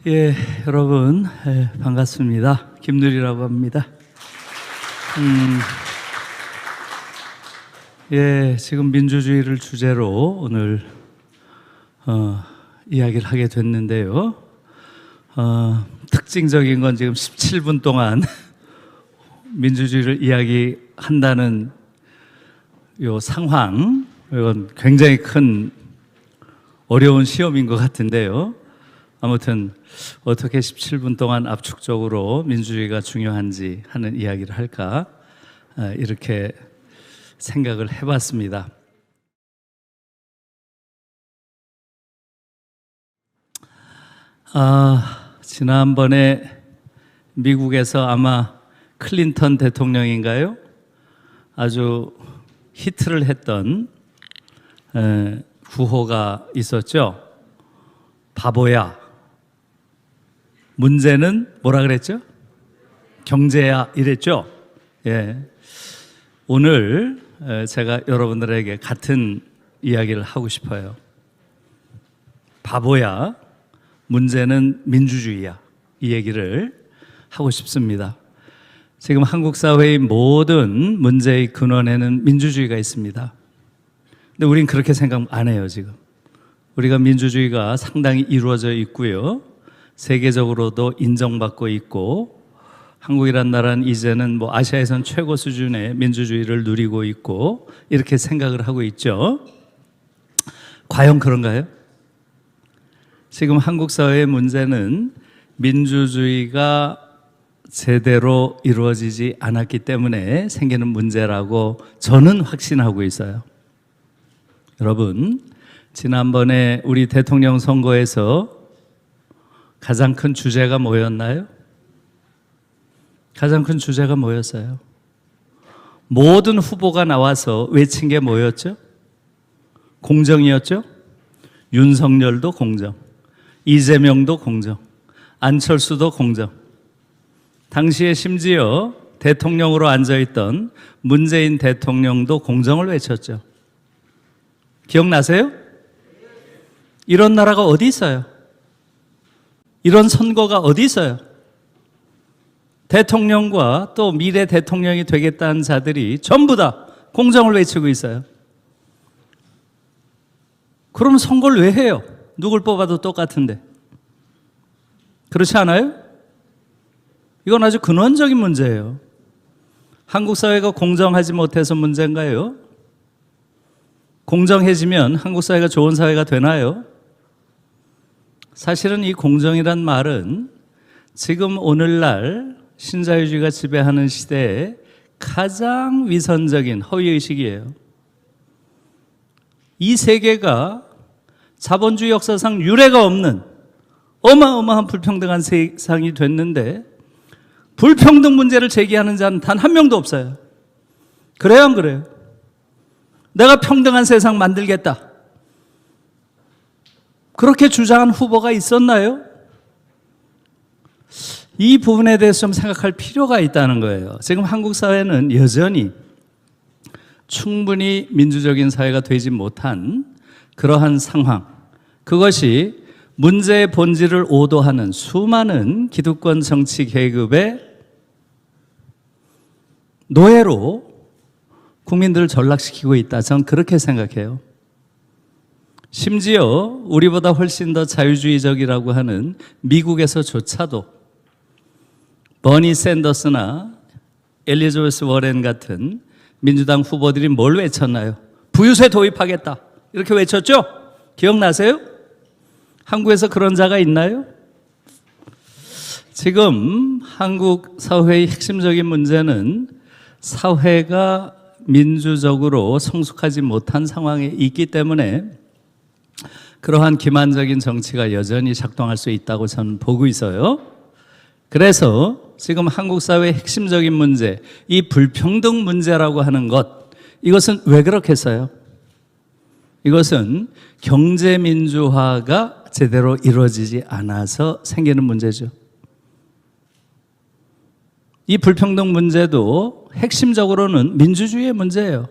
예, 여러분 반갑습니다. 김누리라고 합니다. 지금 민주주의를 주제로 오늘 이야기를 하게 됐는데요. 특징적인 건 지금 17분 동안 민주주의를 이야기한다는 요 상황, 이건 굉장히 큰 어려운 시험인 것 같은데요. 아무튼 어떻게 17분 동안 압축적으로 민주주의가 중요한지 하는 이야기를 할까 이렇게 생각을 해봤습니다. 지난번에 미국에서 아마 클린턴 대통령인가요? 아주 히트를 했던 구호가 있었죠. 바보야. 문제는 뭐라 그랬죠? 경제야 이랬죠. 예. 오늘 제가 여러분들에게 같은 이야기를 하고 싶어요. 바보야. 문제는 민주주의야. 이 얘기를 하고 싶습니다. 지금 한국 사회의 모든 문제의 근원에는 민주주의가 있습니다. 근데 우린 그렇게 생각 안 해요, 지금. 우리가 민주주의가 상당히 이루어져 있고요. 세계적으로도 인정받고 있고, 한국이란 나라는 이제는 아시아에선 최고 수준의 민주주의를 누리고 있고, 이렇게 생각을 하고 있죠. 과연 그런가요? 지금 한국 사회의 문제는 민주주의가 제대로 이루어지지 않았기 때문에 생기는 문제라고 저는 확신하고 있어요. 여러분, 지난번에 우리 대통령 선거에서 가장 큰 주제가 뭐였나요? 가장 큰 주제가 뭐였어요? 모든 후보가 나와서 외친 게 뭐였죠? 공정이었죠? 윤석열도 공정, 이재명도 공정, 안철수도 공정. 당시에 심지어 대통령으로 앉아있던 문재인 대통령도 공정을 외쳤죠. 기억나세요? 이런 나라가 어디 있어요? 이런 선거가 어디 있어요? 대통령과 또 미래 대통령이 되겠다는 자들이 전부 다 공정을 외치고 있어요. 그럼 선거를 왜 해요? 누굴 뽑아도 똑같은데. 그렇지 않아요? 이건 아주 근원적인 문제예요. 한국 사회가 공정하지 못해서 문제인가요? 공정해지면 한국 사회가 좋은 사회가 되나요? 사실은 이 공정이란 말은 지금 오늘날 신자유주의가 지배하는 시대에 가장 위선적인 허위의식이에요. 이 세계가 자본주의 역사상 유례가 없는 어마어마한 불평등한 세상이 됐는데 불평등 문제를 제기하는 자는 단 한 명도 없어요. 그래요, 안 그래요? 내가 평등한 세상 만들겠다. 그렇게 주장한 후보가 있었나요? 이 부분에 대해서 좀 생각할 필요가 있다는 거예요. 지금 한국 사회는 여전히 충분히 민주적인 사회가 되지 못한 그러한 상황, 그것이 문제의 본질을 오도하는 수많은 기득권 정치 계급의 노예로 국민들을 전락시키고 있다. 저는 그렇게 생각해요. 심지어 우리보다 훨씬 더 자유주의적이라고 하는 미국에서조차도 버니 샌더스나 엘리자베스 워렌 같은 민주당 후보들이 뭘 외쳤나요? 부유세 도입하겠다. 이렇게 외쳤죠? 기억나세요? 한국에서 그런 자가 있나요? 지금 한국 사회의 핵심적인 문제는 사회가 민주적으로 성숙하지 못한 상황에 있기 때문에 그러한 기만적인 정치가 여전히 작동할 수 있다고 저는 보고 있어요. 그래서 지금 한국 사회의 핵심적인 문제, 이 불평등 문제라고 하는 것, 이것은 왜 그렇겠어요? 이것은 경제민주화가 제대로 이루어지지 않아서 생기는 문제죠. 이 불평등 문제도 핵심적으로는 민주주의의 문제예요.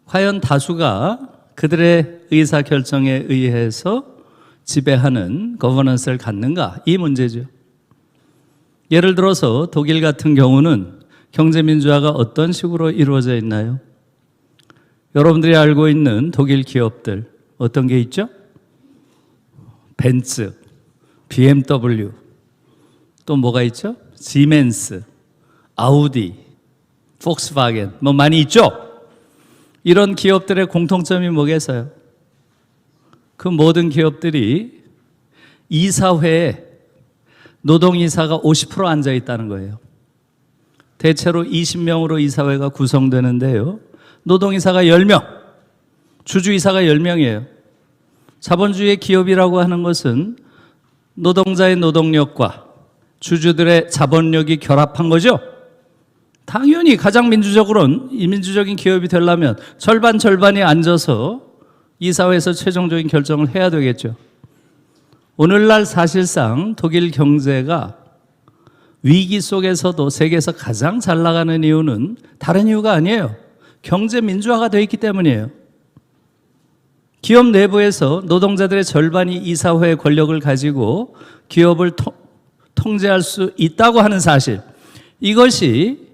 과연 다수가 그들의 의사결정에 의해서 지배하는 거버넌스를 갖는가? 이 문제죠. 예를 들어서 독일 같은 경우는 경제민주화가 어떤 식으로 이루어져 있나요? 여러분들이 알고 있는 독일 기업들 어떤 게 있죠? 벤츠, BMW, 또 뭐가 있죠? 시멘스, 아우디, 폭스바겐 뭐 많이 있죠? 이런 기업들의 공통점이 뭐겠어요? 그 모든 기업들이 이사회에 노동이사가 50% 앉아 있다는 거예요. 대체로 20명으로 이사회가 구성되는데요. 노동이사가 10명, 주주이사가 10명이에요. 자본주의 기업이라고 하는 것은 노동자의 노동력과 주주들의 자본력이 결합한 거죠. 당연히 가장 민주적으로는 이 민주적인 기업이 되려면 절반이 앉아서 이사회에서 최종적인 결정을 해야 되겠죠. 오늘날 사실상 독일 경제가 위기 속에서도 세계에서 가장 잘 나가는 이유는 다른 이유가 아니에요. 경제 민주화가 되어 있기 때문이에요. 기업 내부에서 노동자들의 절반이 이사회의 권력을 가지고 기업을 통제할 수 있다고 하는 사실, 이것이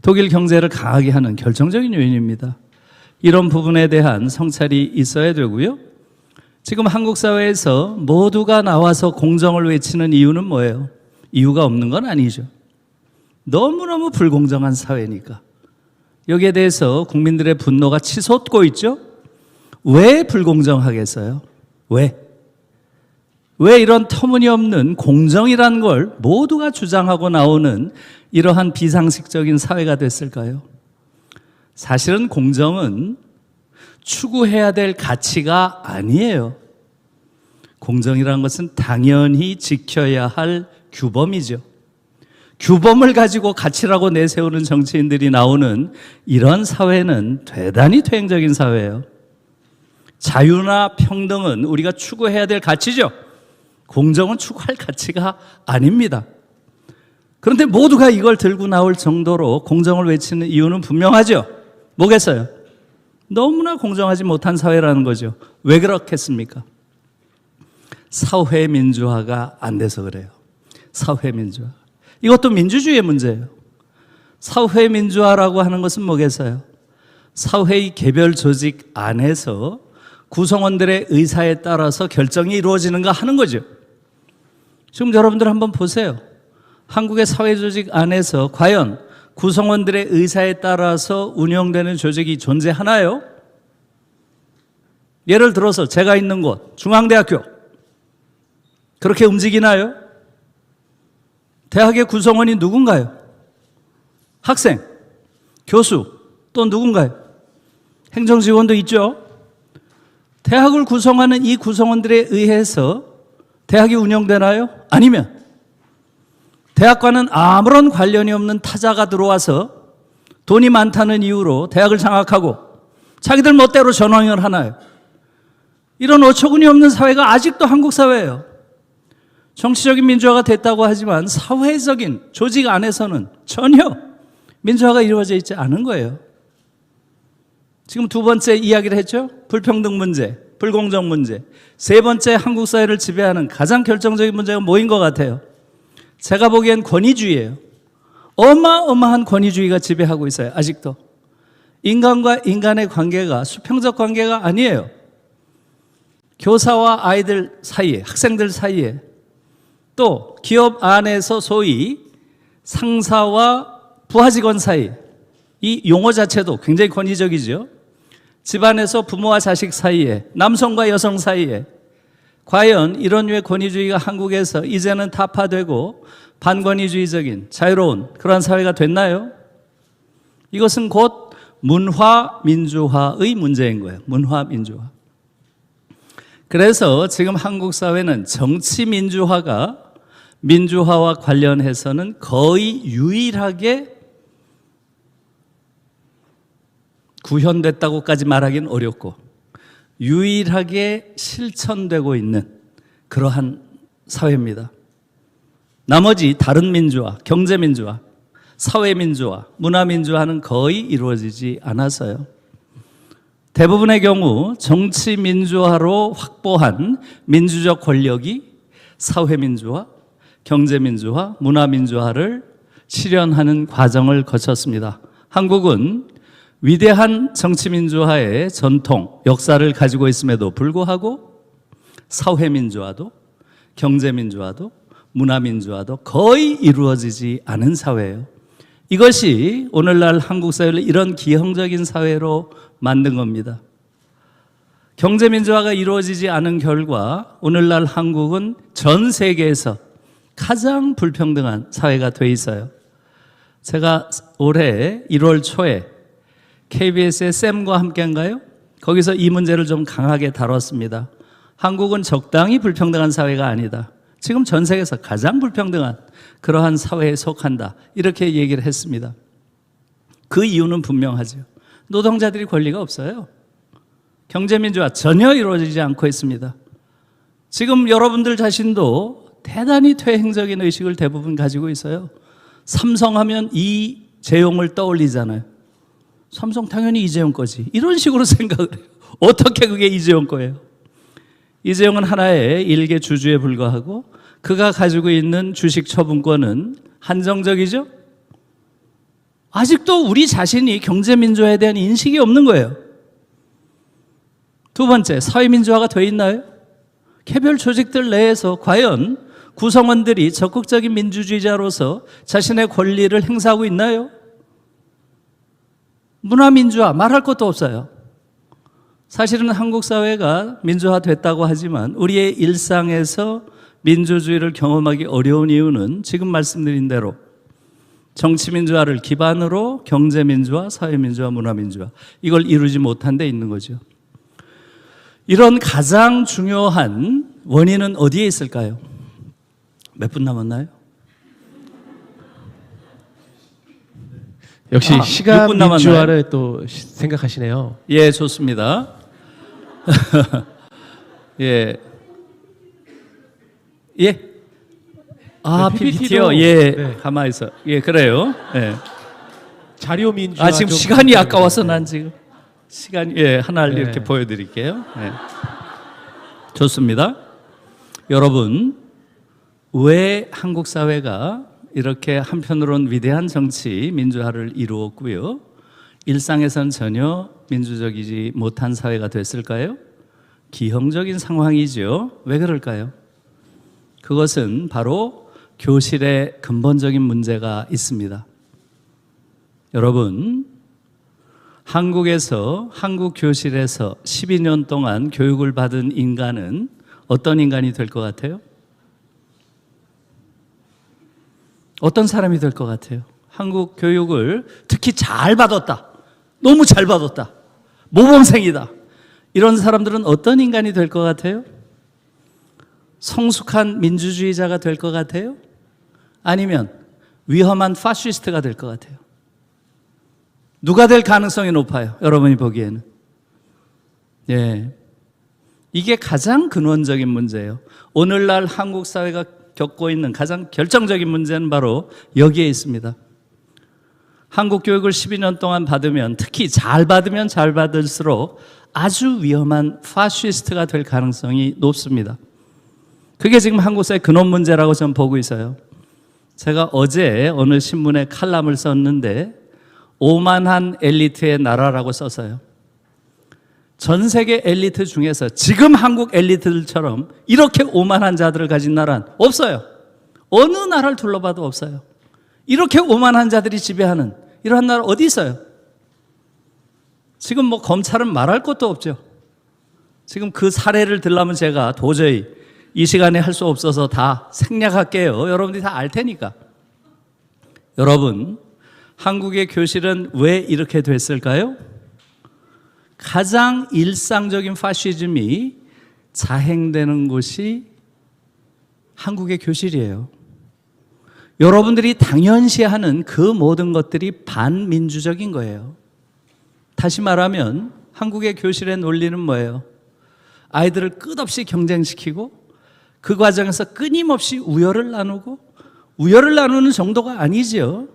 독일 경제를 강하게 하는 결정적인 요인입니다. 이런 부분에 대한 성찰이 있어야 되고요. 지금 한국 사회에서 모두가 나와서 공정을 외치는 이유는 뭐예요? 이유가 없는 건 아니죠. 너무너무 불공정한 사회니까. 여기에 대해서 국민들의 분노가 치솟고 있죠. 왜 불공정하겠어요? 왜 이런 터무니없는 공정이라는 걸 모두가 주장하고 나오는 이러한 비상식적인 사회가 됐을까요? 사실은 공정은 추구해야 될 가치가 아니에요. 공정이라는 것은 당연히 지켜야 할 규범이죠. 규범을 가지고 가치라고 내세우는 정치인들이 나오는 이런 사회는 대단히 퇴행적인 사회예요. 자유나 평등은 우리가 추구해야 될 가치죠. 공정은 추구할 가치가 아닙니다. 그런데 모두가 이걸 들고 나올 정도로 공정을 외치는 이유는 분명하죠. 뭐겠어요? 너무나 공정하지 못한 사회라는 거죠. 왜 그렇겠습니까? 사회 민주화가 안 돼서 그래요. 사회 민주화. 이것도 민주주의의 문제예요. 사회 민주화라고 하는 것은 뭐겠어요? 사회의 개별 조직 안에서 구성원들의 의사에 따라서 결정이 이루어지는가 하는 거죠. 지금 여러분들 한번 보세요. 한국의 사회 조직 안에서 과연 구성원들의 의사에 따라서 운영되는 조직이 존재하나요? 예를 들어서 제가 있는 곳 중앙대학교 그렇게 움직이나요? 대학의 구성원이 누군가요? 학생, 교수, 또 누군가요? 행정직원도 있죠. 대학을 구성하는 이 구성원들에 의해서 대학이 운영되나요? 아니면 대학과는 아무런 관련이 없는 타자가 들어와서 돈이 많다는 이유로 대학을 장악하고 자기들 멋대로 전환을 하나요? 이런 어처구니 없는 사회가 아직도 한국 사회예요. 정치적인 민주화가 됐다고 하지만 사회적인 조직 안에서는 전혀 민주화가 이루어져 있지 않은 거예요. 지금 두 번째 이야기를 했죠? 불평등 문제, 불공정 문제. 세 번째 한국 사회를 지배하는 가장 결정적인 문제가 뭐인 것 같아요? 제가 보기엔 권위주의예요. 어마어마한 권위주의가 지배하고 있어요. 아직도. 인간과 인간의 관계가 수평적 관계가 아니에요. 교사와 아이들 사이에, 학생들 사이에, 또 기업 안에서 소위 상사와 부하 직원 사이, 이 용어 자체도 굉장히 권위적이죠. 집안에서 부모와 자식 사이에, 남성과 여성 사이에, 과연 이런 류의 권위주의가 한국에서 이제는 타파되고 반권위주의적인 자유로운 그런 사회가 됐나요? 이것은 곧 문화민주화의 문제인 거예요. 문화민주화. 그래서 지금 한국 사회는 정치민주화가 민주화와 관련해서는 거의 유일하게 구현됐다고까지 말하기는 어렵고 유일하게 실천되고 있는 그러한 사회입니다. 나머지 다른 민주화, 경제민주화, 사회민주화, 문화민주화는 거의 이루어지지 않았어요. 대부분의 경우 정치 민주화로 확보한 민주적 권력이 사회 민주화, 경제 민주화, 문화 민주화를 실현하는 과정을 거쳤습니다. 한국은 위대한 정치 민주화의 전통, 역사를 가지고 있음에도 불구하고 사회 민주화도, 경제 민주화도, 문화 민주화도 거의 이루어지지 않은 사회예요. 이것이 오늘날 한국 사회를 이런 기형적인 사회로 만든 겁니다. 경제 민주화가 이루어지지 않은 결과 오늘날 한국은 전 세계에서 가장 불평등한 사회가 돼 있어요. 제가 올해 1월 초에 KBS의 쌤과 함께인가요? 거기서 이 문제를 좀 강하게 다뤘습니다. 한국은 적당히 불평등한 사회가 아니다. 지금 전 세계에서 가장 불평등한 그러한 사회에 속한다. 이렇게 얘기를 했습니다. 그 이유는 분명하죠. 노동자들이 권리가 없어요. 경제민주화 전혀 이루어지지 않고 있습니다. 지금 여러분들 자신도 대단히 퇴행적인 의식을 대부분 가지고 있어요. 삼성하면 이재용을 떠올리잖아요. 삼성 당연히 이재용 거지. 이런 식으로 생각을 해요. 어떻게 그게 이재용 거예요? 이재용은 하나의 일개 주주에 불과하고 그가 가지고 있는 주식 처분권은 한정적이죠? 아직도 우리 자신이 경제민주화에 대한 인식이 없는 거예요. 두 번째, 사회민주화가 돼 있나요? 개별 조직들 내에서 과연 구성원들이 적극적인 민주주의자로서 자신의 권리를 행사하고 있나요? 문화민주화 말할 것도 없어요. 사실은 한국 사회가 민주화됐다고 하지만 우리의 일상에서 민주주의를 경험하기 어려운 이유는 지금 말씀드린 대로 정치민주화를 기반으로 경제민주화, 사회민주화, 문화민주화 이걸 이루지 못한 데 있는 거죠. 이런 가장 중요한 원인은 어디에 있을까요? 몇 분 남았나요? 역시 시간 6분 남았나요? 민주화를 또 생각하시네요. 예, 좋습니다. 예. 예. 아, 네, PPT요? 예. 네. 가만히 있어. 예, 그래요. 예. 자료 민주화. 아, 지금 시간이 아까워서 난 지금. 시간이, 예, 하나를 네. 이렇게 보여드릴게요. 예. 좋습니다. 여러분, 왜 한국 사회가 이렇게 한편으론 위대한 정치, 민주화를 이루었고요. 일상에선 전혀 민주적이지 못한 사회가 됐을까요? 기형적인 상황이죠. 왜 그럴까요? 그것은 바로 교실에 근본적인 문제가 있습니다. 여러분, 한국에서, 한국 교실에서 12년 동안 교육을 받은 인간은 어떤 인간이 될 것 같아요? 어떤 사람이 될 것 같아요? 한국 교육을 특히 잘 받았다. 너무 잘 받았다. 모범생이다. 이런 사람들은 어떤 인간이 될 것 같아요? 성숙한 민주주의자가 될 것 같아요? 아니면 위험한 파시스트가 될 것 같아요? 누가 될 가능성이 높아요? 여러분이 보기에는. 예. 이게 가장 근원적인 문제예요. 오늘날 한국 사회가 겪고 있는 가장 결정적인 문제는 바로 여기에 있습니다. 한국 교육을 12년 동안 받으면, 특히 잘 받으면 잘 받을수록 아주 위험한 파시스트가 될 가능성이 높습니다. 그게 지금 한국 사회 근원 문제라고 저는 보고 있어요. 제가 어제 어느 신문에 칼럼을 썼는데 오만한 엘리트의 나라라고 썼어요. 전 세계 엘리트 중에서 지금 한국 엘리트들처럼 이렇게 오만한 자들을 가진 나라는 없어요. 어느 나라를 둘러봐도 없어요. 이렇게 오만한 자들이 지배하는 이러한 나라 어디 있어요? 지금 뭐 검찰은 말할 것도 없죠. 지금 그 사례를 들려면 제가 도저히 이 시간에 할 수 없어서 다 생략할게요. 여러분들이 다 알 테니까. 여러분, 한국의 교실은 왜 이렇게 됐을까요? 가장 일상적인 파시즘이 자행되는 곳이 한국의 교실이에요. 여러분들이 당연시하는 그 모든 것들이 반민주적인 거예요. 다시 말하면 한국의 교실의 논리는 뭐예요? 아이들을 끝없이 경쟁시키고 그 과정에서 끊임없이 우열을 나누고, 우열을 나누는 정도가 아니죠.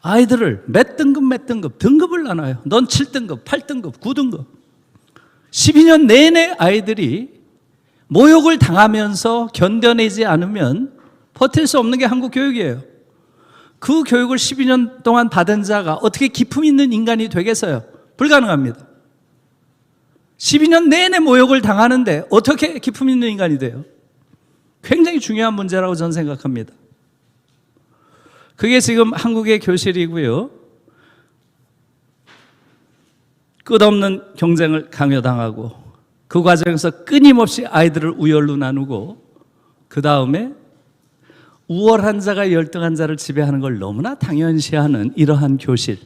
아이들을 몇 등급 등급을 나눠요. 넌 7등급, 8등급, 9등급. 12년 내내 아이들이 모욕을 당하면서 견뎌내지 않으면 버틸 수 없는 게 한국 교육이에요. 그 교육을 12년 동안 받은 자가 어떻게 기품 있는 인간이 되겠어요? 불가능합니다. 12년 내내 모욕을 당하는데 어떻게 기품 있는 인간이 돼요? 굉장히 중요한 문제라고 저는 생각합니다. 그게 지금 한국의 교실이고요. 끝없는 경쟁을 강요당하고 그 과정에서 끊임없이 아이들을 우열로 나누고 그 다음에 우월한 자가 열등한 자를 지배하는 걸 너무나 당연시하는 이러한 교실.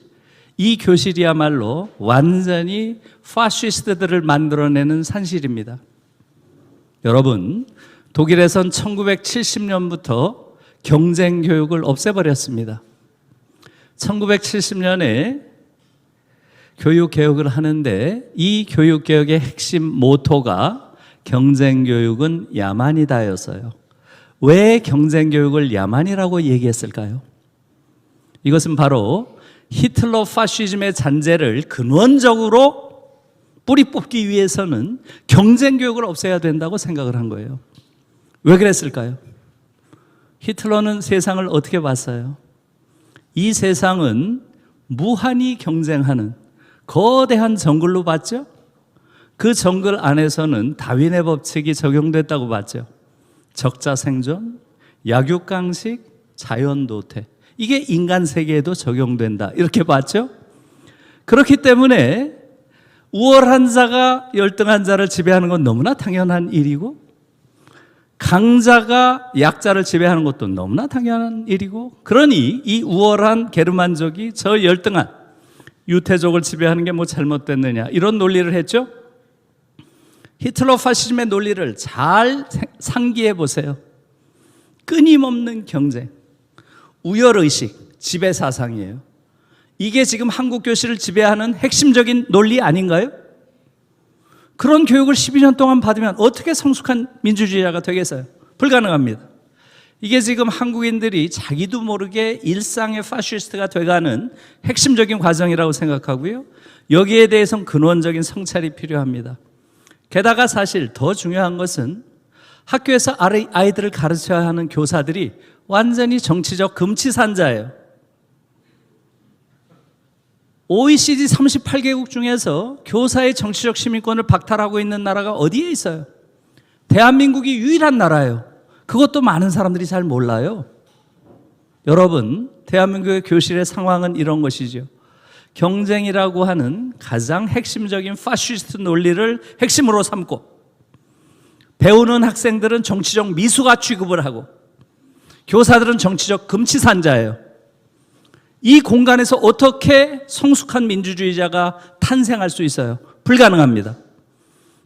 이 교실이야말로 완전히 파시스트들을 만들어내는 산실입니다. 여러분, 독일에선 1970년부터 경쟁 교육을 없애버렸습니다. 1970년에 교육 개혁을 하는데 이 교육 개혁의 핵심 모토가 경쟁 교육은 야만이다였어요. 왜 경쟁 교육을 야만이라고 얘기했을까요? 이것은 바로 히틀러 파시즘의 잔재를 근원적으로 뿌리 뽑기 위해서는 경쟁 교육을 없애야 된다고 생각을 한 거예요. 왜 그랬을까요? 히틀러는 세상을 어떻게 봤어요? 이 세상은 무한히 경쟁하는 거대한 정글로 봤죠? 그 정글 안에서는 다윈의 법칙이 적용됐다고 봤죠. 적자 생존, 약육강식, 자연도태. 이게 인간 세계에도 적용된다. 이렇게 봤죠? 그렇기 때문에 우월한 자가 열등한 자를 지배하는 건 너무나 당연한 일이고 강자가 약자를 지배하는 것도 너무나 당연한 일이고 그러니 이 우월한 게르만족이 저 열등한 유태족을 지배하는 게 뭐 잘못됐느냐 이런 논리를 했죠. 히틀러 파시즘의 논리를 잘 상기해 보세요. 끊임없는 경쟁, 우열의식, 지배사상이에요. 이게 지금 한국 교실을 지배하는 핵심적인 논리 아닌가요? 그런 교육을 12년 동안 받으면 어떻게 성숙한 민주주의자가 되겠어요? 불가능합니다. 이게 지금 한국인들이 자기도 모르게 일상의 파시스트가 돼가는 핵심적인 과정이라고 생각하고요. 여기에 대해서는 근원적인 성찰이 필요합니다. 게다가 사실 더 중요한 것은 학교에서 아이들을 가르쳐야 하는 교사들이 완전히 정치적 금치산자예요. OECD 38개국 중에서 교사의 정치적 시민권을 박탈하고 있는 나라가 어디에 있어요? 대한민국이 유일한 나라예요. 그것도 많은 사람들이 잘 몰라요. 여러분, 대한민국의 교실의 상황은 이런 것이죠. 경쟁이라고 하는 가장 핵심적인 파시스트 논리를 핵심으로 삼고 배우는 학생들은 정치적 미숙아 취급을 하고 교사들은 정치적 금치산자예요. 이 공간에서 어떻게 성숙한 민주주의자가 탄생할 수 있어요? 불가능합니다.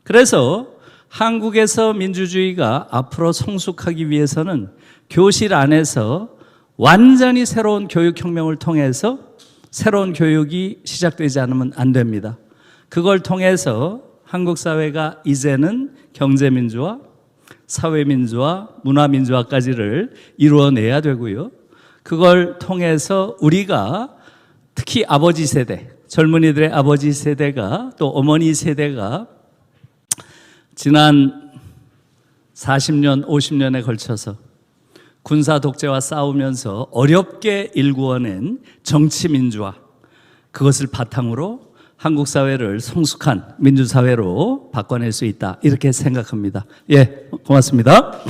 그래서 한국에서 민주주의가 앞으로 성숙하기 위해서는 교실 안에서 완전히 새로운 교육혁명을 통해서 새로운 교육이 시작되지 않으면 안 됩니다. 그걸 통해서 한국 사회가 이제는 경제민주화, 사회민주화, 문화민주화까지를 이루어내야 되고요. 그걸 통해서 우리가 특히 아버지 세대, 젊은이들의 아버지 세대가 또 어머니 세대가 지난 40년, 50년에 걸쳐서 군사 독재와 싸우면서 어렵게 일구어낸 정치민주화, 그것을 바탕으로 한국 사회를 성숙한 민주사회로 바꿔낼 수 있다. 이렇게 생각합니다. 예, 고맙습니다.